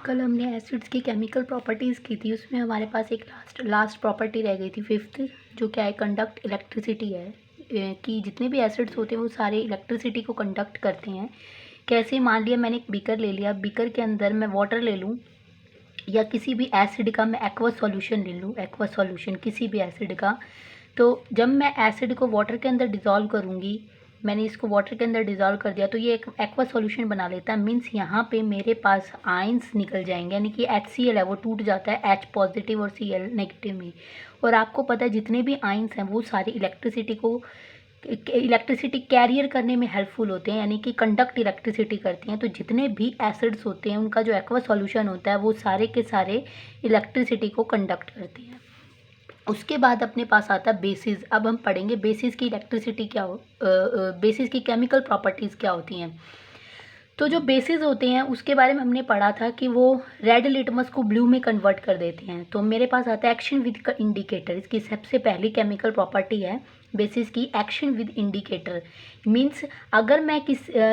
कल हमने एसिड्स की केमिकल प्रॉपर्टीज़ की थी, उसमें हमारे पास एक लास्ट प्रॉपर्टी रह गई थी, फिफ्थ, जो क्या है, कंडक्ट इलेक्ट्रिसिटी है। कि जितने भी एसिड्स होते हैं वो सारे इलेक्ट्रिसिटी को कंडक्ट करते हैं। कैसे? मान लिया मैंने एक बीकर ले लिया, बीकर के अंदर मैं वाटर ले लूँ या किसी भी एसिड का मैं एक्वस सॉल्यूशन ले लूँ, एक्वस सॉल्यूशन किसी भी एसिड का। तो जब मैं एसिड को वाटर के अंदर डिज़ोल्व करूँगी, मैंने इसको वाटर के अंदर डिज़ोल्व कर दिया तो ये एक एक्वा सॉल्यूशन बना लेता है। मीन्स यहाँ पे मेरे पास आयंस निकल जाएंगे, यानी कि HCl है वो टूट जाता है H पॉजिटिव और Cl नेगेटिव में। और आपको पता है जितने भी आयंस हैं वो सारे इलेक्ट्रिसिटी कैरियर करने में हेल्पफुल होते हैं, यानी कि कंडक्ट इलेक्ट्रिसिटी करती हैं। तो जितने भी एसिड्स होते हैं उनका जो एक्वा सॉल्यूशन होता है वो सारे के सारे इलेक्ट्रिसिटी को कंडक्ट करती हैं। उसके बाद अपने पास आता है बेसिस। अब हम पढ़ेंगे बेसिस की इलेक्ट्रिसिटी क्या हो, बेसिस की केमिकल प्रॉपर्टीज़ क्या होती हैं। तो जो बेसिस होते हैं उसके बारे में हमने पढ़ा था कि वो रेड लिटमस को ब्लू में कन्वर्ट कर देते हैं। तो मेरे पास आता है एक्शन विद इंडिकेटर। इसकी सबसे पहली केमिकल प्रॉपर्टी है बेसिस की एक्शन विद इंडिकेटर। मीन्स अगर मैं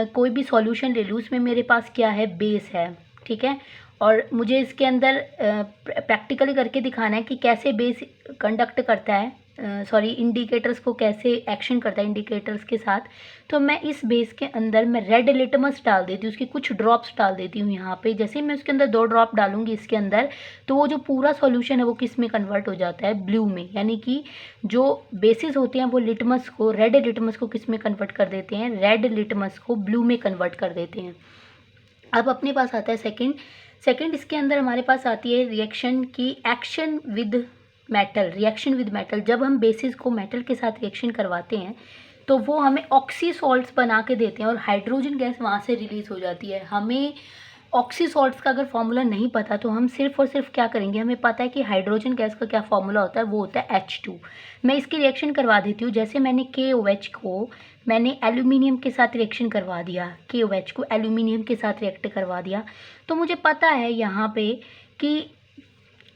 कोई भी सॉल्यूशन ले लूँ, उसमें मेरे पास क्या है, बेस है, ठीक है, और मुझे इसके अंदर प्रैक्टिकली करके दिखाना है कि कैसे बेस कंडक्ट करता है, सॉरी, इंडिकेटर्स को कैसे एक्शन करता है इंडिकेटर्स के साथ। तो मैं इस बेस के अंदर मैं रेड लिटमस डाल देती हूँ, उसकी कुछ ड्रॉप्स डाल देती हूँ यहाँ पे। जैसे ही मैं उसके अंदर 2 ड्रॉप डालूंगी इसके अंदर, तो वो जो पूरा सॉल्यूशन है वो किस में कन्वर्ट हो जाता है, ब्लू में। यानी कि जो बेसिस होते हैं वो लिटमस को, रेड लिटमस को किस में कन्वर्ट कर देते हैं, रेड लिटमस को ब्लू में कन्वर्ट कर देते हैं। अब अपने पास आता है सेकंड इसके अंदर हमारे पास आती है रिएक्शन की action with metal. Reaction with metal, जब हम बेसिस को मेटल के साथ रिएक्शन करवाते हैं तो वो हमें ऑक्सी सॉल्ट्स बना के देते हैं और हाइड्रोजन गैस वहाँ से रिलीज़ हो जाती है। हमें ऑक्सी सॉल्ट्स का अगर फॉर्मूला नहीं पता तो हम सिर्फ और सिर्फ क्या करेंगे, हमें पता है कि हाइड्रोजन गैस का क्या फॉर्मूला होता है, वो होता है H2। मैं इसकी रिएक्शन करवा देती हूँ। जैसे मैंने KOH को मैंने एल्यूमिनियम के साथ रिएक्शन करवा दिया, KOH को एल्यूमिनियम के साथ रिएक्ट करवा दिया, तो मुझे पता है यहाँ पे कि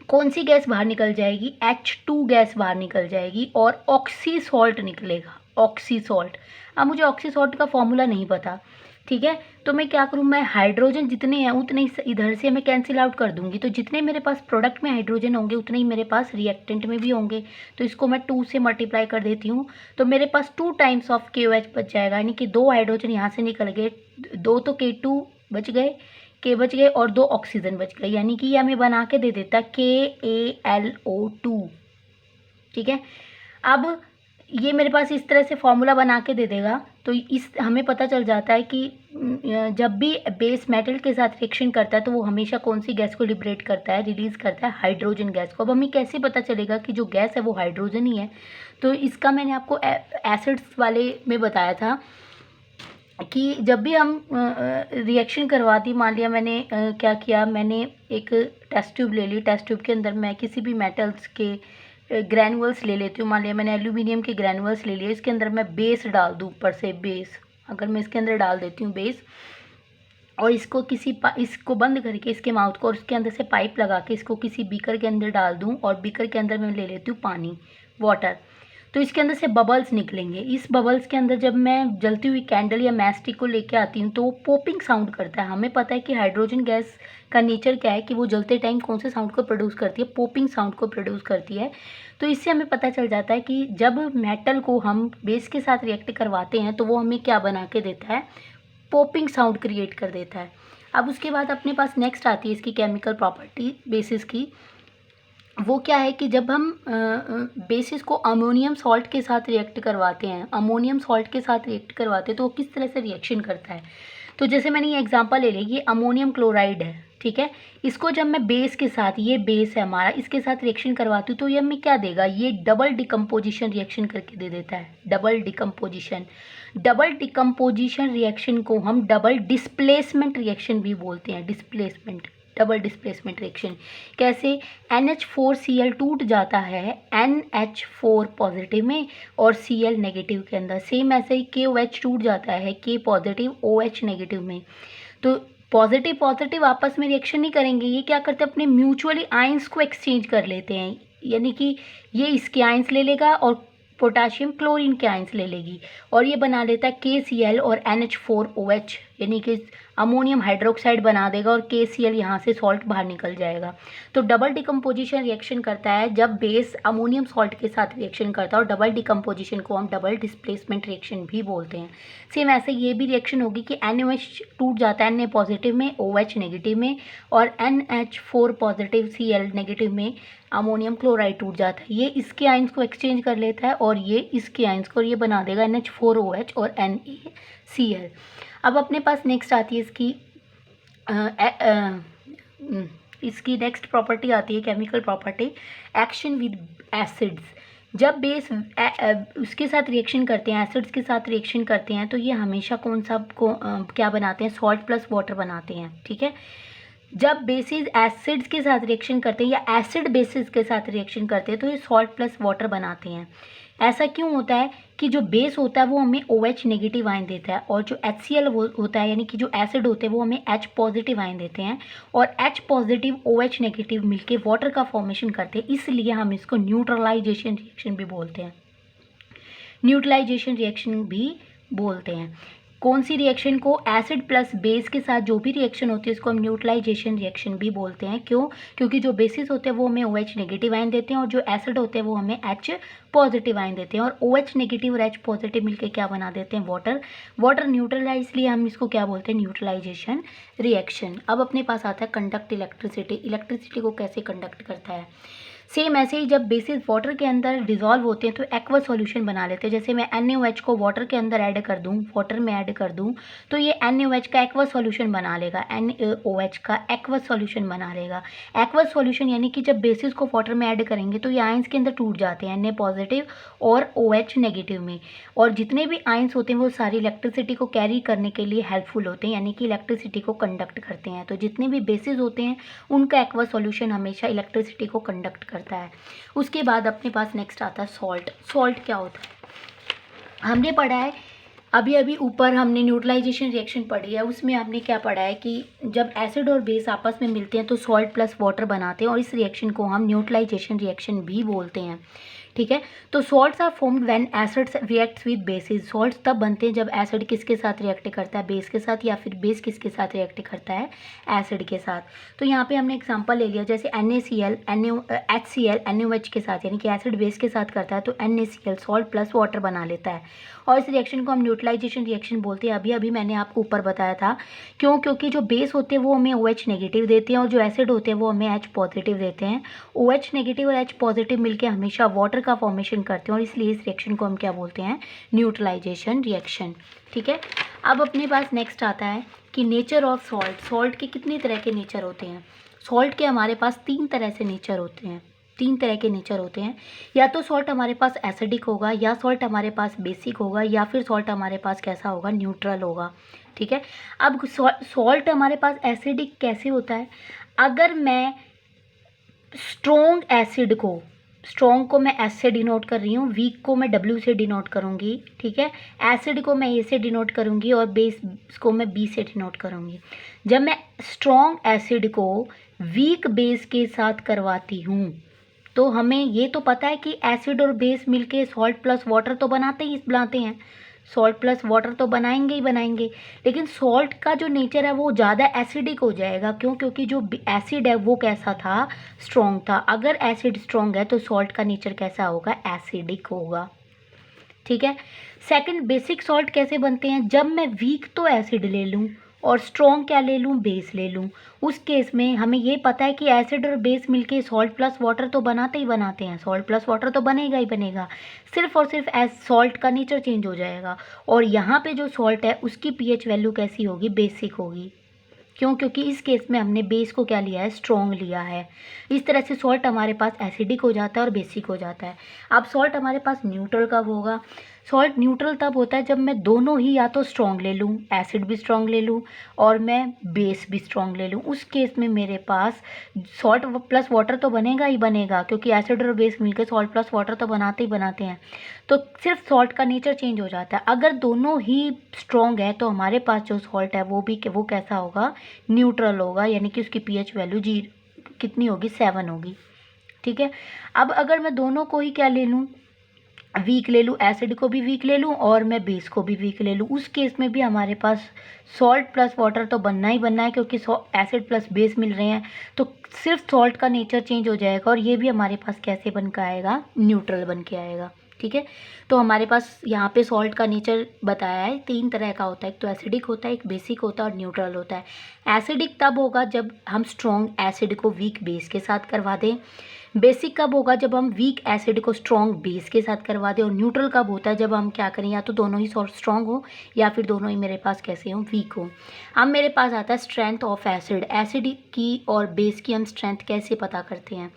कौन सी गैस बाहर निकल जाएगी, H2 गैस बाहर निकल जाएगी और ऑक्सी सॉल्ट निकलेगा, ऑक्सी सॉल्ट। अब मुझे ऑक्सी सॉल्ट का फॉर्मूला नहीं पता, ठीक है, तो मैं क्या करूँ, मैं हाइड्रोजन जितने हैं उतने इधर से मैं कैंसिल आउट कर दूंगी। तो जितने मेरे पास प्रोडक्ट में हाइड्रोजन होंगे उतने ही मेरे पास रिएक्टेंट में भी होंगे। तो इसको मैं 2 से मल्टीप्लाई कर देती हूँ, तो मेरे पास 2 टाइम्स ऑफ KOH बच जाएगा, यानी कि 2 हाइड्रोजन यहाँ से निकल गए, 2 तो K2 बच गए, K बच गए और 2 ऑक्सीजन बच गए, यानी कि ये हमें बना के दे देता KaLO2, ठीक है। अब ये मेरे पास इस तरह से फॉर्मूला बना के दे देगा। तो इस हमें पता चल जाता है कि जब भी बेस मेटल के साथ रिएक्शन करता है तो वो हमेशा कौन सी गैस को लिबरेट करता है, रिलीज़ करता है, हाइड्रोजन गैस को। अब हमें कैसे पता चलेगा कि जो गैस है वो हाइड्रोजन ही है, तो इसका मैंने आपको एसिड्स वाले में बताया था कि जब भी हम रिएक्शन करवाती, मान लिया मैंने क्या किया, मैंने एक टेस्ट ट्यूब ले ली, टेस्ट ट्यूब के अंदर मैं किसी भी मेटल्स के ग्रैनुअल्स ले लेती हूँ। मान लिया मैंने एल्यूमिनियम के ग्रैनुअल्स ले लिए, इसके अंदर मैं बेस डाल दूँ, ऊपर से बेस अगर मैं इसके अंदर डाल देती हूँ बेस, और इसको इसको बंद करके इसके माउथ को, और उसके अंदर से पाइप लगा के इसको किसी बीकर के अंदर डाल दूँ, और बीकर के अंदर मैं ले लेती हूँ पानी, वाटर। तो इसके अंदर से बबल्स निकलेंगे। इस बबल्स के अंदर जब मैं जलती हुई कैंडल या मैस्टिक को लेके आती हूँ तो वो पॉपिंग साउंड करता है। हमें पता है कि हाइड्रोजन गैस का नेचर क्या है कि वो जलते टाइम कौन से साउंड को प्रोड्यूस करती है, पॉपिंग साउंड को प्रोड्यूस करती है। तो इससे हमें पता चल जाता है कि जब मेटल को हम बेस के साथ रिएक्ट करवाते हैं तो वो हमें क्या बना के देता है, पॉपिंग साउंड क्रिएट कर देता है। अब उसके बाद अपने पास नेक्स्ट आती है इसकी केमिकल प्रॉपर्टी बेसिस की। वो क्या है कि जब हम बेसिस को अमोनियम सॉल्ट के साथ रिएक्ट करवाते हैं, अमोनियम सॉल्ट के साथ रिएक्ट करवाते हैं तो वो किस तरह से रिएक्शन करता है। तो जैसे मैंने ये एग्जांपल ले ली, ये अमोनियम क्लोराइड है, ठीक है, इसको जब मैं बेस के साथ, ये बेस है हमारा, इसके साथ रिएक्शन करवाती हूँ तो ये हमें क्या देगा, ये डबल डिकम्पोजिशन रिएक्शन करके दे देता है, double decomposition. Double decomposition reaction को हम डबल डिस्प्लेसमेंट रिएक्शन भी बोलते हैं, डिस्प्लेसमेंट, डबल डिस्प्लेसमेंट रिएक्शन। कैसे? NH4Cl टूट जाता है NH4 पॉजिटिव में और Cl नेगेटिव के अंदर। सेम ऐसे ही KOH टूट जाता है K पॉजिटिव OH नेगेटिव में। तो पॉजिटिव पॉजिटिव आपस में रिएक्शन नहीं करेंगे, ये क्या करते हैं, अपने म्यूचुअली आयंस को एक्सचेंज कर लेते हैं। यानी कि ये इसके आयंस ले लेगा और पोटाशियम क्लोरीन के आयंस ले लेगी और ये बना लेता है KCl और NH4OH, यानी कि अमोनियम हाइड्रोक्साइड बना देगा और KCl यहाँ से सॉल्ट बाहर निकल जाएगा। तो डबल डिकम्पोजिशन रिएक्शन करता है जब बेस अमोनियम सॉल्ट के साथ रिएक्शन करता है, और डबल डिकम्पोजिशन को हम डबल डिस्प्लेसमेंट रिएक्शन भी बोलते हैं। सेम ऐसे ये भी रिएक्शन होगी कि NaOH टूट जाता है Na पॉजिटिव में, OH नेगेटिव में, और NH4 पॉजिटिव Cl नेगेटिव में अमोनियम क्लोराइड टूट जाता है। ये इसके आयंस को एक्सचेंज कर लेता है और ये इसके आयंस को, और ये बना देगा NH4OH और NaCl। अब अपने पास नेक्स्ट आती है इसकी नेक्स्ट प्रॉपर्टी आती है chemical property action with acids. जब बेस उसके साथ रिएक्शन करते हैं, एसिड्स के साथ रिएक्शन करते हैं, तो ये हमेशा क्या बनाते हैं, सॉल्ट प्लस वाटर बनाते हैं। ठीक है, जब बेसिस एसिड्स के साथ रिएक्शन करते हैं या एसिड बेसिस के साथ रिएक्शन करते हैं तो ये सॉल्ट प्लस वाटर बनाते हैं। ऐसा क्यों होता है कि जो बेस होता है वो हमें OH नेगेटिव आयन देता है, और जो HCl होता है यानी कि जो एसिड होते हैं वो हमें H पॉजिटिव आयन देते हैं, और H पॉजिटिव OH नेगेटिव मिलके वाटर का फॉर्मेशन करते हैं। इसलिए हम इसको न्यूट्रलाइजेशन रिएक्शन भी बोलते हैं। न्यूट्रलाइजेशन रिएक्शन भी बोलते हैं। कौन सी रिएक्शन को, एसिड प्लस बेस के साथ जो भी रिएक्शन होती है उसको हम न्यूट्रलाइजेशन रिएक्शन भी बोलते हैं। क्यों? क्योंकि जो बेसिस होते हैं वो हमें OH नेगेटिव आयन देते हैं, और जो एसिड होते हैं वो हमें H पॉजिटिव आयन देते हैं, और OH नेगेटिव और H पॉजिटिव मिलके क्या बना देते हैं, वाटर न्यूट्रलाइज, इसलिए हम इसको क्या बोलते हैं, न्यूट्रलाइजेशन रिएक्शन। अब अपने पास आता है कंडक्ट इलेक्ट्रिसिटी। इलेक्ट्रिसिटी को कैसे कंडक्ट करता है? सेम ऐसे ही जब बेसिस वाटर के अंदर डिजॉल्व होते हैं तो एक्वा सॉल्यूशन बना लेते हैं। जैसे मैं NaOH को वाटर के अंदर ऐड कर दूं, वाटर में ऐड कर दूं, तो ये NaOH का एक्वा सॉल्यूशन बना लेगा, NaOH का एक्वा सॉल्यूशन बना लेगा। एक्वा सॉल्यूशन यानी कि जब बेसिस को वाटर में ऐड करेंगे तो ये आयंस के अंदर टूट जाते हैं, Na पॉजिटिव और OH नेगेटिव में, और जितने भी आयंस होते हैं वो सारी इलेक्ट्रिसिटी को कैरी करने के लिए हेल्पफुल होते हैं, यानी कि इलेक्ट्रिसिटी को कंडक्ट करते हैं। तो जितने भी बेसिस होते हैं उनका एक्वा सॉल्यूशन हमेशा इलेक्ट्रिसिटी को कंडक्ट करता है। उसके बाद अपने पास नेक्स्ट आता है सॉल्ट। सॉल्ट क्या होता है? हमने पढ़ा है अभी अभी ऊपर, हमने न्यूट्रलाइजेशन रिएक्शन पढ़ी है, उसमें हमने क्या पढ़ा है कि जब एसिड और बेस आपस में मिलते हैं तो सॉल्ट प्लस वाटर बनाते हैं, और इस रिएक्शन को हम न्यूट्रलाइजेशन रिएक्शन भी बोलते हैं। ठीक है, तो salts are formed when acids reacts with bases. Salts तब बनते हैं जब एसिड किसके साथ रिएक्ट करता है, बेस के साथ, या फिर बेस किसके साथ रिएक्ट करता है, एसिड के साथ। तो यहाँ पे हमने एग्जांपल ले लिया, जैसे NaCl HCl NaOH के साथ, यानी कि एसिड बेस के साथ करता है, तो NaCl सॉल्ट प्लस वाटर बना लेता है, और इस रिएक्शन को हम न्यूट्रलाइजेशन रिएक्शन बोलते हैं। अभी अभी मैंने आपको ऊपर बताया था। क्यों? क्योंकि जो बेस होते हैं वो हमें OH नेगेटिव देते हैं, और जो एसिड होते हैं वो हमें H पॉजिटिव देते हैं। OH नेगेटिव और H पॉजिटिव मिलकर हमेशा वाटर का फॉर्मेशन करते हैं, और इसलिए इस रिएक्शन को हम क्या बोलते हैं, न्यूट्रलाइजेशन रिएक्शन। ठीक है, अब अपने पास नेक्स्ट आता है कि नेचर ऑफ सॉल्ट। सॉल्ट के कितने तरह के नेचर होते हैं? सॉल्ट के हमारे पास 3 तरह से नेचर होते हैं, 3 तरह के नेचर होते हैं। या तो सॉल्ट हमारे पास एसिडिक होगा, या सॉल्ट हमारे पास बेसिक होगा, या फिर सॉल्ट हमारे पास कैसा होगा, न्यूट्रल होगा। ठीक है, अब सॉल्ट हमारे पास एसिडिक कैसे होता है? अगर मैं स्ट्रॉन्ग एसिड को, स्ट्रॉन्ग को मैं एस से डिनोट कर रही हूँ, वीक को मैं W से डिनोट करूँगी। ठीक है, एसिड को मैं A से डिनोट करूँगी, और बेस को मैं B से डिनोट करूँगी। जब मैं स्ट्रॉन्ग एसिड को वीक बेस के साथ करवाती हूँ तो हमें ये तो पता है कि एसिड और बेस मिलके सॉल्ट प्लस वाटर तो बनाते हैं, सॉल्ट प्लस वाटर तो बनाएंगे ही बनाएंगे, लेकिन सॉल्ट का जो नेचर है वो ज़्यादा एसिडिक हो जाएगा। क्यों? क्योंकि जो एसिड है वो कैसा था, स्ट्रॉन्ग था। अगर एसिड स्ट्रॉन्ग है तो सॉल्ट का नेचर कैसा होगा, एसिडिक होगा। ठीक है, सेकंड, बेसिक सॉल्ट कैसे बनते हैं? जब मैं वीक तो एसिड ले लूँ और स्ट्रॉन्ग क्या ले लूँ, बेस ले लूँ। उस केस में हमें ये पता है कि एसिड और बेस मिलके सॉल्ट प्लस वाटर तो बनाते हैं, सॉल्ट प्लस वाटर तो बनेगा ही बनेगा, सिर्फ और सिर्फ सॉल्ट का नेचर चेंज हो जाएगा। और यहाँ पे जो सॉल्ट है उसकी pH वैल्यू कैसी होगी, बेसिक होगी। क्यों? क्योंकि इस केस में हमने बेस को क्या लिया है, स्ट्रॉन्ग लिया है। इस तरह से सॉल्ट हमारे पास एसिडिक हो जाता है और बेसिक हो जाता है। अब सॉल्ट हमारे पास न्यूट्रल कब होगा? सॉल्ट न्यूट्रल तब होता है जब मैं दोनों ही, या तो स्ट्रॉन्ग ले लूँ, एसिड भी स्ट्रॉन्ग ले लूँ और मैं बेस भी स्ट्रॉन्ग ले लूँ। उस केस में मेरे पास सॉल्ट प्लस वाटर तो बनेगा ही बनेगा, क्योंकि एसिड और बेस मिलकर सॉल्ट प्लस वाटर तो बनाते हैं। तो सिर्फ सॉल्ट का नेचर चेंज हो जाता है। अगर दोनों ही स्ट्रॉन्ग है तो हमारे पास जो सॉल्ट है वो कैसा होगा, न्यूट्रल होगा, यानी कि उसकी pH वैल्यू कितनी होगी, 7 होगी। ठीक है, अब अगर मैं दोनों को ही क्या ले लूँ, वीक ले लूँ, एसिड को भी वीक ले लूँ और मैं बेस को भी वीक ले लूँ, उस केस में भी हमारे पास सॉल्ट प्लस वाटर तो बनना ही बनना है, क्योंकि एसिड प्लस बेस मिल रहे हैं। तो सिर्फ सॉल्ट का नेचर चेंज हो जाएगा और ये भी हमारे पास कैसे बन के आएगा, न्यूट्रल बन के आएगा। ठीक है, तो हमारे पास यहाँ पे सॉल्ट का नेचर बताया है, 3 तरह का होता है, एक तो एसिडिक होता है, एक बेसिक होता है और न्यूट्रल होता है। एसिडिक तब होगा जब हम स्ट्रॉन्ग एसिड को वीक बेस के साथ करवा दें। बेसिक कब होगा, जब हम वीक एसिड को स्ट्रॉन्ग बेस के साथ करवा दें। और न्यूट्रल कब होता है, जब हम क्या करें, या तो दोनों ही स्ट्रॉन्ग हो या फिर दोनों ही मेरे पास कैसे हो, वीक हो। अब मेरे पास आता है स्ट्रेंथ ऑफ एसिड। एसिड की और बेस की हम स्ट्रेंथ कैसे पता करते हैं।